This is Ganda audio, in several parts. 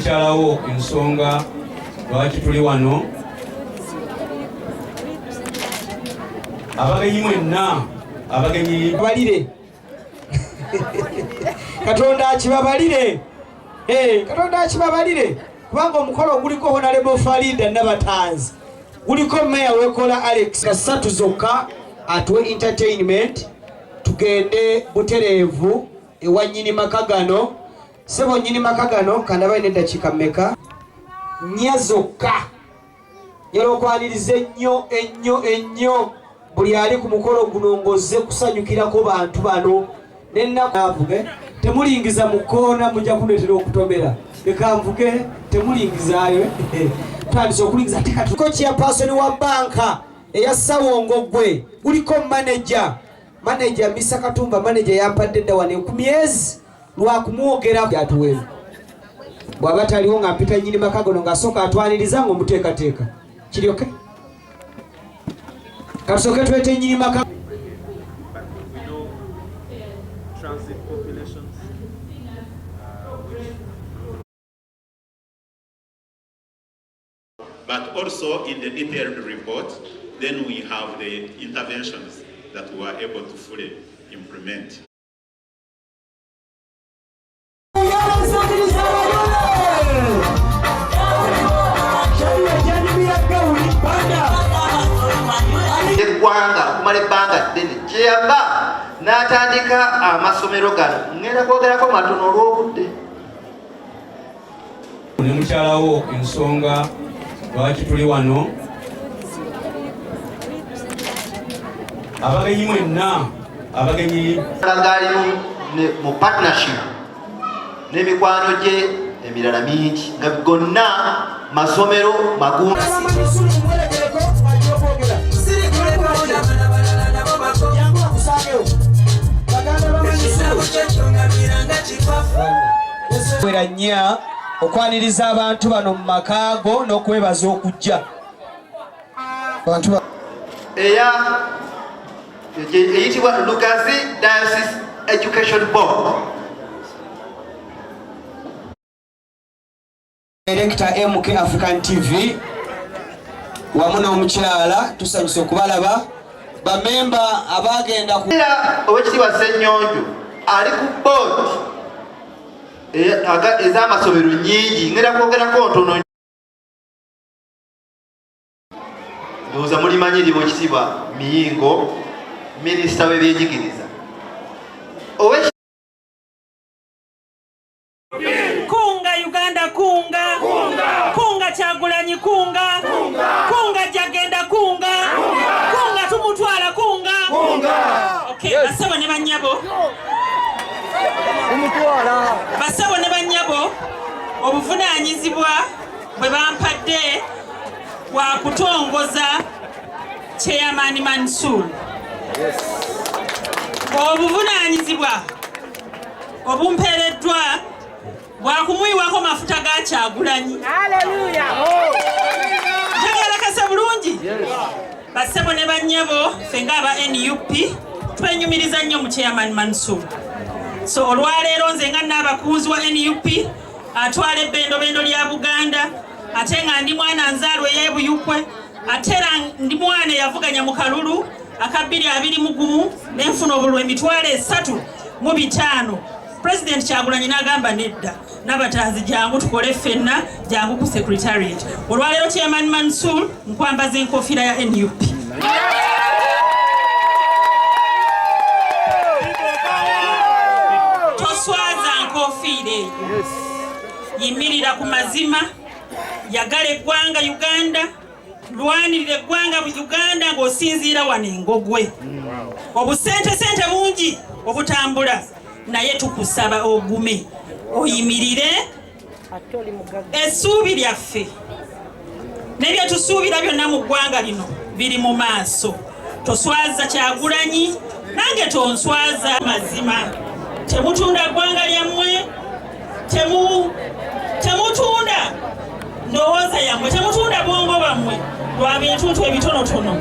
mukyalawo ensonga lwaki tuli wano. Abagenyi mwenna, abagenyi balire. Katonda akibabalire. Katonda akibabalire. Kubanga omukolo guliko Honorable Farida Nabatanzi. Guliko Mayor wekola Alex Kasatu zokka atuwe entertainment. Tugende butereevu ewa nnyini makagano. Sebo nnyini makagano Kanabi n'eddakiika mmeka? 4 zokka. Yolokwaniriza ennyo buli ali ku mukolo guno ngozze kusanyukirako bantu bano. Nennaku avuge temulingiza mu koona mujja kuneetera okutomera. Leka nvuge temulingizaayo. Twandise okulingiza tekatuko chairperson wa banka eya Sawo Ngogwe. Guliko manager Misa Katumba manager yampadde dda wano ku myezi lwa kumwogera atuwe. Bw'aba taliwo nga mpita nnyini makagano ng'asooka atwaniriza ng'omuteekateeka. Kiri okay? Kasooke twete nnyini makagano. Transit populations. But also in the detailed report, then we have the interventions that we are able to fully implement. Eggwanga kumala ebbanga ddene kyeyava n'atandika amasomero gano ngenda kwogerako matono olw'obudde. Ne mukyalawo ensonga lwaki tuli wano. Abagenyi mwenna, abagenyi ali mu partnership n'emikwano gye emirala mingi nga gonna masomero magumu. Wera nnya okwaniriza abantu bano mu makaago n'okwebaza okujja. Eyitibwa Lugazi Diocese Education Board. Director MK African TV wamu n'omukyala tusanyuse okubalaba. Bamemba abagenda ku Owekitiibwa Ssenyonjo ali ku board ez'amasomero nnyingi ngenda kwogerako ntono. Ndowooza mulimanyi Owekitiibwa Miyingo minisita w'ebyenjigiriza. Kunga Uganda kunga kunga Kyagulanyi kunga kunga Jagenda kunga kunga tumutwala kunga. Okay, basabo ne banyabo basabo ne banyabo obuvunaanyizibwa bwe bampadde wa kutongoza Chairman Mansool. Obuvunaanyizibwa obumpeereddwa bwa kumuyiwako mafuta ga Kyagulanyi. Haleluya! Njagala kasa bulungi. Basebo ne bannyabo ffe ng'aba NUP twenyumiriza nnyo mu Chairman Mansool. So olwaleero nze nga nnaabakunzi wa NUP atwala ebbendobendo lya Buganda ate nga ndi mwana nzaalwa ey'e Buikwe ate era ndi mwana eyavuganya mu Kalulu aka 2021 n'enfuna obululu emitwalo 3.5. President Kyagulanyi n'agamba nedda Nabatanzi jangu tukole ffenna jangu ku secretariat. Olwaleero Chairman Mansool nkwambaza enkofiira ya NUP. Toswaza nkofiira eyo. Yimirira ku mazima yagala eggwanga Uganda lwanirira eggwanga Uganda ng'osinziira wano Ngogwe. Obusente bungi obutambula naye tukusaba ogume oyimirire essuubi lyaffe nebye tusuubira byonna mu ggwanga lino biri mu maaso. Toswaza Kyagulanyi nange tonswaza mazima. Temutunda ggwanga lyammwe, temutunda ndowooza yammwe, temutunda bwongo bwammwe lwa bintuntu ebitonotono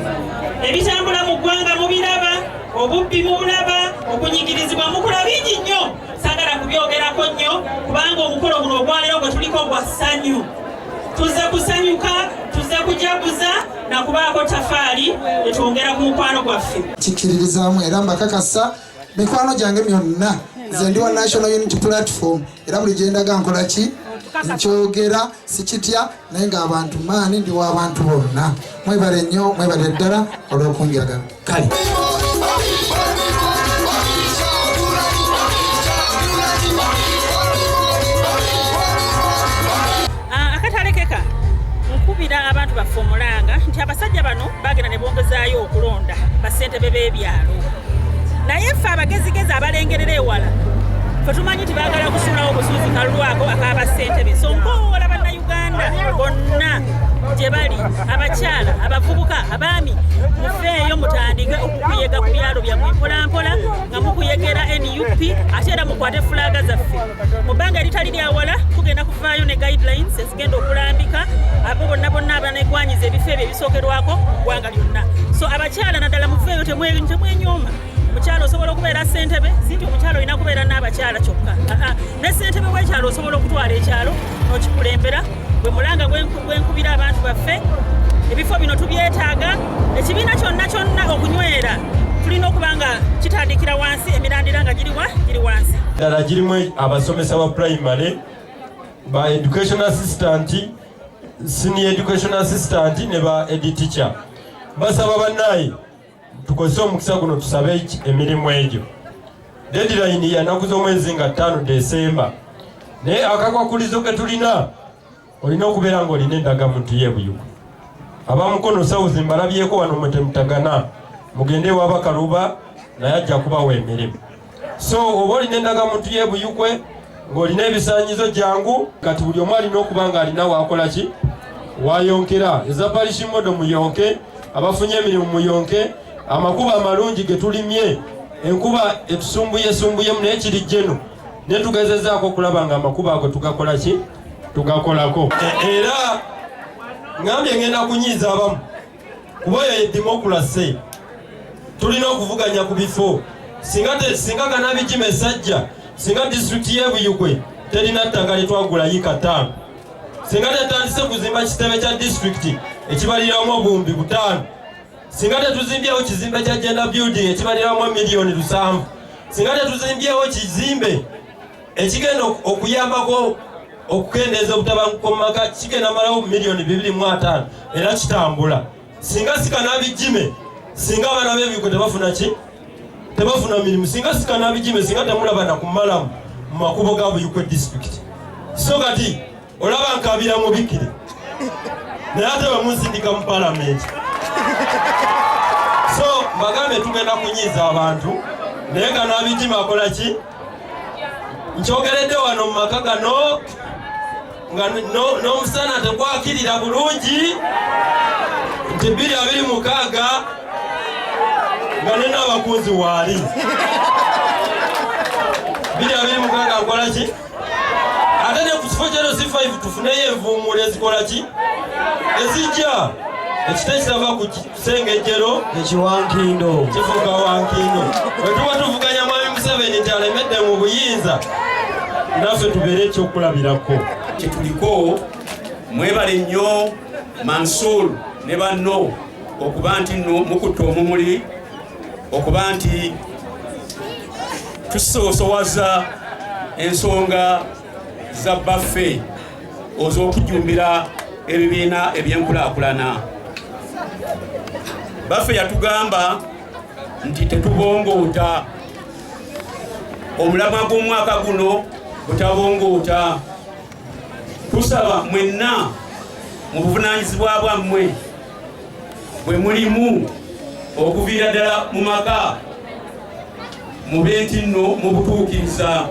ebitambula mu ggwanga mubiraba, obubbi mubulaba, okunyigirizibwa mukola bingi nnyo. Sagala tubyogerako nnyo kubanga omukolo guno ogwaleero gwe tuliko gwa ssanyu. Tuze kusanyuka, tuze kujaguza na kubaako tafaali etwongera ku mukwano gwaffe. Kikkiririzaamu era mbakakasa mikwano gyange myonna nze ndi wa National Unity Platform era buli gye ndaga nkola ki nkyogera sikitya naye ng'abantu maani ndi w'abantu bonna. Mwebale nnyo, mwebale ddala olw'okunjagala. Kale nkubira abantu baffe omulanga nti abasajja bano bagenda ne bongezaayo okulonda basentebe b'ebyalo, naye ffe abagezigezi abalengerera ewala ffe tumanyi nti baagala kusuulawo obusuuzi kalulu ako ak'abasentebe. So nkoowola bannayuganda bonna gye bali, abakyala, abavubuka, abaami, mufeeyo mutandike okukuyega ku byalo byammwe mpolampola nga mukuyegera NUP ate era mukwate fulaaga zaffe. Mu bbanga eritali lyawala tugenda kuvaayo ne guidelines ezigenda okulambika abo bonna bonna abanegwanyiza ebifo ebyo ebisookerwako ggwanga lyonna. So abakyala naddala mufeeyo temwenyooma. Omukyalo osobola okubeera ssentebe, si nti omukyalo olina kubeera n'abakyala kyokka. Ne ssentebe w'ekyalo osobola okutwala ekyalo n'okikulembera. Bwe mulanga gwenkubira abantu baffe, ebifo bino tubyetaaga. Ekibiina kyonna okunywera tulina okuba nga kitandikira wansi, emirandira nga giri wansi. Ddala girimu abasomesa ba primary, ba education assistant, senior education assistant ne ba ed teacher. Basaba bannaye tukozese omukisa guno tusabe emirimu egyo. Deadline ya nnaku z'omwezi nga 5 December. Naye akakwakulizo ke tulina olina okubeera ng'olina endagamu y'ebuyugu. Abamukono South mbalabyeko wano mwetemutagana mugende ew'Abakaluba naye ajja kubawa emirimu. So oba olina endagamu y'ebuyukwe ng'olina ebisaanyizo jangu kati buli omu alina okuba ng'alina waakola ki waayonkera. Eza parish modo muyonke, abafunye emirimu muyonke, amakuba amalungi ge tulimye enkuba etusumbuyesumbuye naye kiri jeno ne tugezezaako okulaba nga amakuba ago tugakola ki tugakolako. Era ngambye ngenda kunyiiza abamu kuba oyo democracy tulina okuvuganya ku bifo. Singa Kanabi Jimmy Ssajja, singa disitulikiti y'Ebuyikwe terina ttaka lyetwagula yiika 5, singa tetandise kuzimba kitebe kya disitulikiti ekibaliramu obuwumbi 5, singa tetuzimbyewo kizimbe kya gender building ekibaliramu $7,000,000, singa tetuzimbyewo kizimbe ekigenda okuyambako okukendeeza obutabanguko mu maka kigenda malawo $2,500,000 era kitambula. Singa si Kanabi Jimmy, singa abaana b'Ebuyikwe tebafuna mirimu, singa si Kanabi Jimmy, singa temulaba na kumalamu mu makubo ga Buyikwe district. So kati olaba nkabira mubikire naye ate bamunsindika mu palamenti. So mbagambe tugenda kunyiiza abantu naye Kanabi Jimmy akola ki? Nkyogeredde wano mu maka gano nga n'omusana tegwakirira bulungi nti 2026 nga ne n'abakunzi waali 2026 nkola ki? Ate ne ku kifo kya LC5 tufuneyo envuumuulo ezikola ki? Ezijja ekita ekitava ku kisengejjero ekiwankindo kifuuka wankindo. Bwe tuba tuvuganya Mwami Museveni nti alemedde mu buyinza, naffe tubeere ekyokulabirako. Kituliko mwebale nnyo Mansool ne banno okuba nti mukutte omumuli, okuba nti tusoosowaza ensonga za baffe oz'okujumbira ebibiina ebyenkulaakulana. Baffe yatugamba nti tetubongoota, omulamwa gw'omwaka guno butabongoota. Tusaba mwenna mu buvunaanyizibwa bwammwe bwe mulimu okuviira ddala mu maka mube nti nno mu butuukiriza.